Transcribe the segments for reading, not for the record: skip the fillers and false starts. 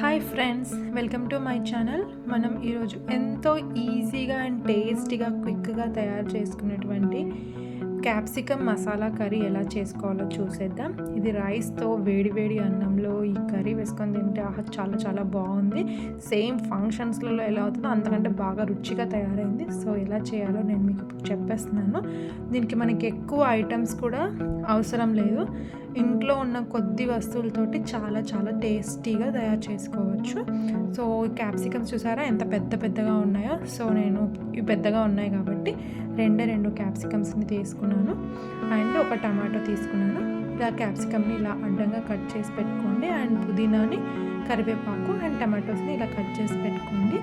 Hi friends, welcome to my channel. మనం ఈరోజు ఎంతో ఈజీగా అండ్ టేస్టీగా క్విక్గా తయారు చేసుకునేటువంటి క్యాప్సికమ్ మసాలా కర్రీ ఎలా చేసుకోవాలో చూసేద్దాం. ఇది రైస్తో వేడి అన్నంలో ఈ కర్రీ వేసుకొని తింటే చాలా చాలా బాగుంది. సేమ్ ఫంక్షన్స్లలో ఎలా అవుతుందో అంతకంటే బాగా రుచిగా తయారైంది. సో ఎలా చేయాలో నేను మీకు చెప్పేస్తున్నాను. దీనికి మనకి ఎక్కువ ఐటమ్స్ కూడా అవసరం లేదు. ఇంట్లో ఉన్న కొద్ది వస్తువులతోటి చాలా చాలా టేస్టీగా తయారు చేసుకోవచ్చు. సో క్యాప్సికమ్స్ చూసారా ఎంత పెద్దగా ఉన్నాయో. సో నేను ఇవి పెద్దగా ఉన్నాయి కాబట్టి రెండు క్యాప్సికమ్స్ని తీసుకున్నాను అండ్ ఒక టమాటో తీసుకున్నాను. ఇలా క్యాప్సికమ్ని ఇలా అడ్డంగా కట్ చేసి పెట్టుకోండి అండ్ పుదీనాని, కరివేపాకు అండ్ టమాటోస్ని ఇలా కట్ చేసి పెట్టుకోండి.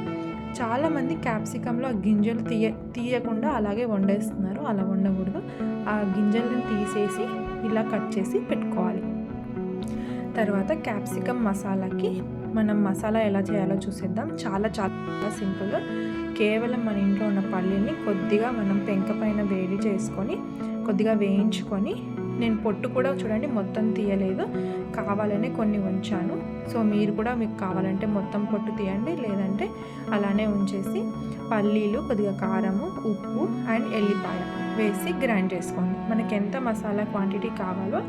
చాలామంది క్యాప్సికంలో ఆ గింజలు తీయకుండా అలాగే వండేస్తున్నారు. అలా వండకూడదు. ఆ గింజలను తీసేసి ఇలా కట్ చేసి పెట్టుకోవాలి. తర్వాత క్యాప్సికమ్ మసాలాకి మనం మసాలా ఎలా చేయాలో చూసేద్దాం. చాలా చాలా సింపుల్. కేవలం మన ఇంట్లో ఉన్న పల్లీని కొద్దిగా మనం పెంక పైన వేడి చేసుకొని కొద్దిగా వేయించుకొని, నేను పొట్టు కూడా చూడండి మొత్తం తీయలేదు, కావాలనే కొన్ని ఉంచాను. సో మీరు కూడా మీకు కావాలంటే మొత్తం పొట్టు తీయండి, లేదంటే అలానే ఉంచేసి పల్లీలు, కొద్దిగా కారము, ఉప్పు అండ్ ఎల్లిపాయ వేసి గ్రైండ్ చేసుకోండి. మనకి ఎంత మసాలా క్వాంటిటీ కావాలో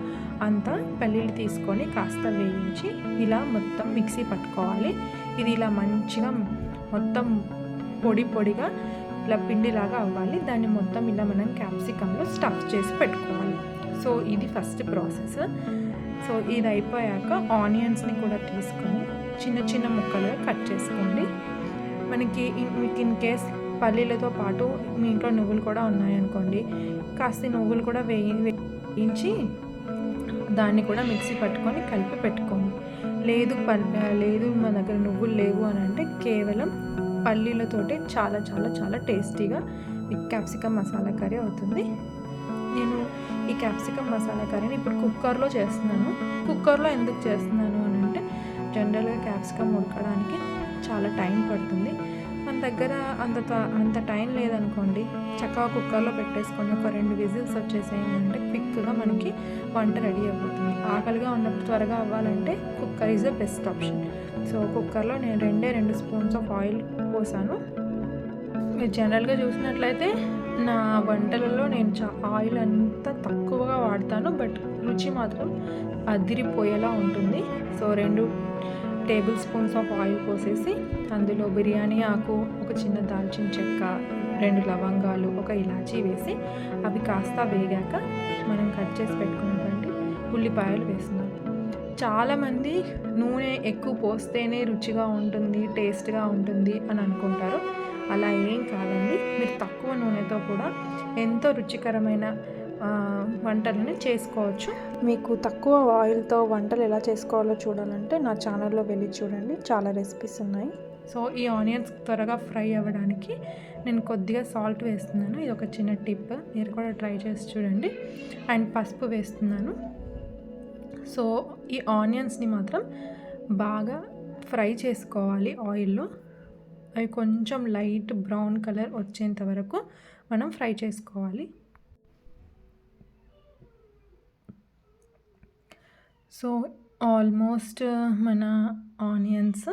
అంత పల్లీలు తీసుకొని కాస్త వేయించి ఇలా మొత్తం మిక్సీ పట్టుకోవాలి. ఇది ఇలా మంచిగా మొత్తం పొడిగా ఇలా పిండిలాగా అవ్వాలి. దాన్ని మొత్తం ఇలా మనం క్యాప్సికంలో స్టఫ్ చేసి పెట్టుకోవాలి. సో ఇది ఫస్ట్ ప్రాసెస్. సో ఇది అయిపోయాక ఆనియన్స్ని కూడా తీసుకొని చిన్న ముక్కలుగా కట్ చేసుకోండి. మీకు ఇన్ కేస్ పల్లీలతో పాటు మీ ఇంట్లో నువ్వులు కూడా ఉన్నాయనుకోండి, కాస్త నువ్వులు కూడా వేయించి దాన్ని కూడా మిక్సీ పట్టుకొని కలిపి పెట్టుకోండి. లేదు మన దగ్గర నువ్వులు లేవు అని అంటే కేవలం పల్లీలతోటి చాలా చాలా చాలా టేస్టీగా ఈ క్యాప్సికమ్ మసాలా కర్రీ అవుతుంది. నేను ఈ క్యాప్సికమ్ మసాలా కర్రీని ఇప్పుడు కుక్కర్లో చేస్తున్నాను. కుక్కర్లో ఎందుకు చేస్తున్నాను అని అంటే జనరల్గా క్యాప్సికమ్ ఉడకడానికి చాలా టైం పడుతుంది. మన దగ్గర అంత టైం లేదనుకోండి, చక్కగా కుక్కర్లో పెట్టేసుకొని ఒక 2 విజిల్స్ వచ్చేసేయండి, క్విక్గా మనకి వంట రెడీ అయిపోతుంది. ఆకలిగా ఉన్నప్పుడు త్వరగా అవ్వాలంటే cooker is the best option. So కుక్కర్లో నేను 2 స్పూన్స్ ఆఫ్ ఆయిల్ పోసాను. మీరు జనరల్గా చూసినట్లయితే నా వంటలలో నేను ఆయిల్ అంతా తక్కువగా వాడతాను, బట్ రుచి మాత్రం అదిరిపోయేలా ఉంటుంది. So 2 table spoons of oil పోసేసి అందులో బిర్యానీ ఆకు, ఒక చిన్న దాల్చిన చెక్క, 2 లవంగాలు, ఒక ఇలాచీ వేసి అవి కాస్త వేగాక మనం కట్ చేసి పెట్టుకున్నటువంటి ఉల్లిపాయలు వేస్తున్నాం. చాలామంది నూనె ఎక్కువ పోస్తేనే రుచిగా ఉంటుంది, టేస్ట్గా ఉంటుంది అని అనుకుంటారు. అలా ఏం కాదండి. మీరు తక్కువ నూనెతో కూడా ఎంతో రుచికరమైన వంటలని చేసుకోవచ్చు. మీకు తక్కువ ఆయిల్తో వంటలు ఎలా చేసుకోవాలో చూడాలంటే నా ఛానల్లో వెళ్ళి చూడండి, చాలా రెసిపీస్ ఉన్నాయి. సో ఈ ఆనియన్స్ త్వరగా ఫ్రై అవ్వడానికి నేను కొద్దిగా సాల్ట్ వేస్తున్నాను. ఇది ఒక చిన్న టిప్, మీరు కూడా ట్రై చేసి చూడండి. అండ్ పసుపు వేస్తున్నాను. సో ఈ ఆనియన్స్ని మాత్రం బాగా ఫ్రై చేసుకోవాలి ఆయిల్లో. అవి కొంచెం లైట్ బ్రౌన్ కలర్ వచ్చేంత వరకు మనం ఫ్రై చేసుకోవాలి. సో ఆల్మోస్ట్ మన ఆనియన్స్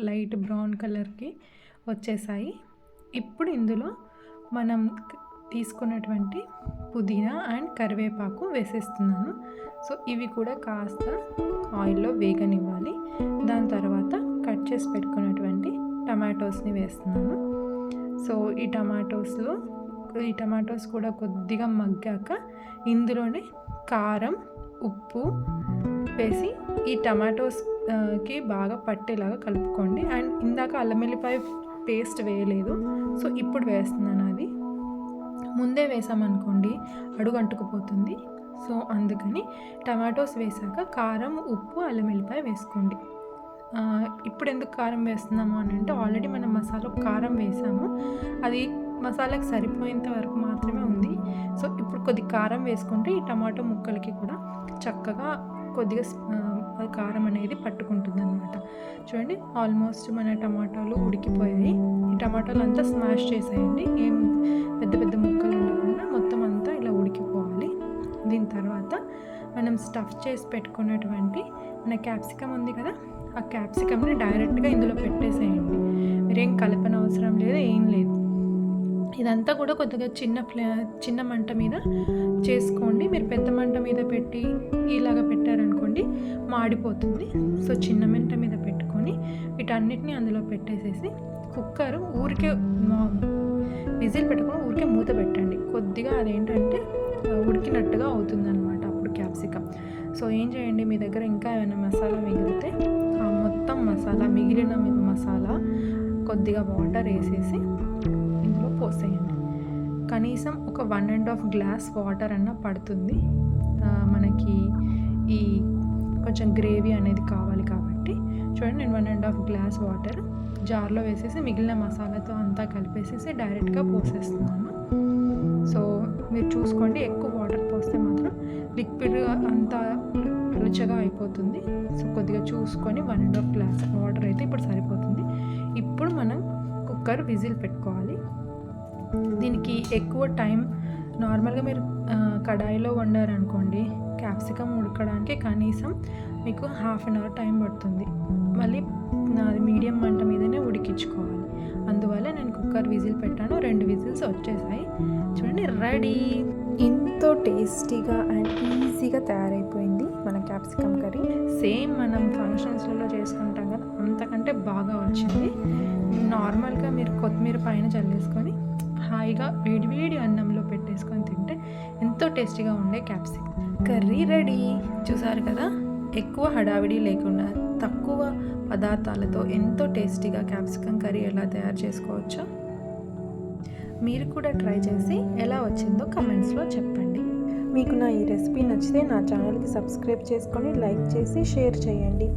లైట్ బ్రౌన్ కలర్కి వచ్చేసాయి. ఇప్పుడు ఇందులో మనం తీసుకున్నటువంటి పుదీనా అండ్ కరివేపాకు వేసేస్తున్నాను. సో ఇవి కూడా కాస్త ఆయిల్లో వేగనివ్వాలి. దాని తర్వాత కట్ చేసి పెట్టుకున్నటువంటి టమాటోస్ని వేస్తున్నాను. సో ఈ టమాటోస్ కూడా కొద్దిగా మగ్గాక ఇందులోనే కారం, ఉప్పు వేసి ఈ టమాటోస్కి బాగా పట్టేలాగా కలుపుకోండి. అండ్ ఇందాక అల్లం వెల్లిపాయ పేస్ట్ వేయలేదు, సో ఇప్పుడు వేస్తున్నాను. అది ముందే వేసామనుకోండి అడుగు అంటుకుపోతుంది. సో అందుకని టమాటోస్ వేసాక కారం, ఉప్పు, అల్లం వెల్లిపాయ వేసుకోండి. ఇప్పుడు ఎందుకు కారం వేస్తున్నాము అని అంటే ఆల్రెడీ మనం మసాలా కారం వేసాము, అది మసాలాకి సరిపోయేంత వరకు మాత్రమే ఉంది. సో ఇప్పుడు కొద్ది కారం వేసుకుంటే ఈ టమాటో ముక్కలకి కూడా చక్కగా కొద్దిగా కారం అనేది పట్టుకుంటుంది అనమాట. చూడండి, ఆల్మోస్ట్ మన టమాటాలు ఉడికిపోయాయి. ఈ టమాటాలు అంతా స్మాష్ చేసేయండి, ఏం పెద్ద ముక్కలు ఉండకుండా మొత్తం అంతా ఇలా ఉడికిపోవాలి. దీని తర్వాత మనం స్టఫ్ చేసి పెట్టుకున్నటువంటి మన క్యాప్సికమ్ ఉంది కదా, ఆ క్యాప్సికమ్ని డైరెక్ట్గా ఇందులో పెట్టేసేయండి. మీరేం కలపనవసరం లేదు, ఏం లేదు. ఇదంతా కూడా కొద్దిగా చిన్న మంట మీద చేసుకోండి. మీరు పెద్ద మంట మీద పెట్టి ఇలాగ పెట్టారనుకోండి మాడిపోతుంది. సో చిన్న మంట మీద పెట్టుకొని వీటన్నిటిని అందులో పెట్టేసేసి కుక్కర్ ఊరికే విజిల్ పెట్టుకొని ఊరికే మూత పెట్టండి. కొద్దిగా అదేంటంటే ఉడికినట్టుగా అవుతుందన్నమాట అప్పుడు క్యాప్సికమ్. సో ఏం చేయండి, మీ దగ్గర ఇంకా ఏమైనా మసాలా మిగిలితే ఆ మొత్తం మసాలా, మిగిలిన మసాలా కొద్దిగా వాటర్ వేసేసి ఇందులో పోసేయండి. కనీసం ఒక 1.5 గ్లాస్ వాటర్ అన్న పడుతుంది. మనకి ఈ కొంచెం గ్రేవీ అనేది కావాలి కాబట్టి చూడండి, నేను 1.5 గ్లాస్ వాటర్ జార్లో వేసేసి మిగిలిన మసాలాతో అంతా కలిపేసేసి డైరెక్ట్గా పోసేస్తున్నాను. సో మీరు చూసుకోండి, ఎక్కువ వాటర్ పోస్తే మాత్రం లిక్విడ్ అంతా రుచిగా అయిపోతుంది. సో కొద్దిగా చూసుకొని 1.5 గ్లాస్ వాటర్ అయితే ఇప్పుడు సరిపోతుంది. ఇప్పుడు మనం కుక్కర్ విజిల్ పెట్టుకోవాలి. దీనికి ఎక్కువ టైం, నార్మల్గా మీరు కడాయిలో వండారనుకోండి క్యాప్సికమ్ ఉడకడానికి కనీసం మీకు 1/2 అవర్ టైం పడుతుంది. మళ్ళీ నాది మీడియం మంట మీదనే ఉడికించుకోవాలి. అందువల్ల నేను కుక్కర్ విజిల్ పెట్టాను, 2 విజిల్స్ వచ్చేసాయి. చూడండి, రెడీ. ఎంతో టేస్టీగా అండ్ ఈజీగా తయారైపోయింది మన క్యాప్సికమ్ కర్రీ. సేమ్ మనం ఫంక్షన్స్లలో చేసుకుంటాం కదా, అంతకంటే బాగా వచ్చింది. నార్మల్గా మీరు కొత్తిమీర పైన చల్లేసుకొని హాయిగా వేడి అన్నంలో పెట్టేసుకొని తింటే ఎంతో టేస్టీగా ఉండే క్యాప్సికమ్ కర్రీ రెడీ. చూసారు కదా, ఎక్కువ హడావిడి లేకుండా తక్కువ పదార్థాలతో ఎంతో టేస్టీగా క్యాప్సికమ్ కర్రీ ఎలా తయారు చేసుకోవచ్చో మీరు కూడా ట్రై చేసి ఎలా వచ్చిందో కమెంట్స్లో చెప్పండి. మీకు నా ఈ రెసిపీ నచ్చితే నా ఛానల్కి సబ్స్క్రైబ్ చేసుకొని లైక్ చేసి షేర్ చేయండి.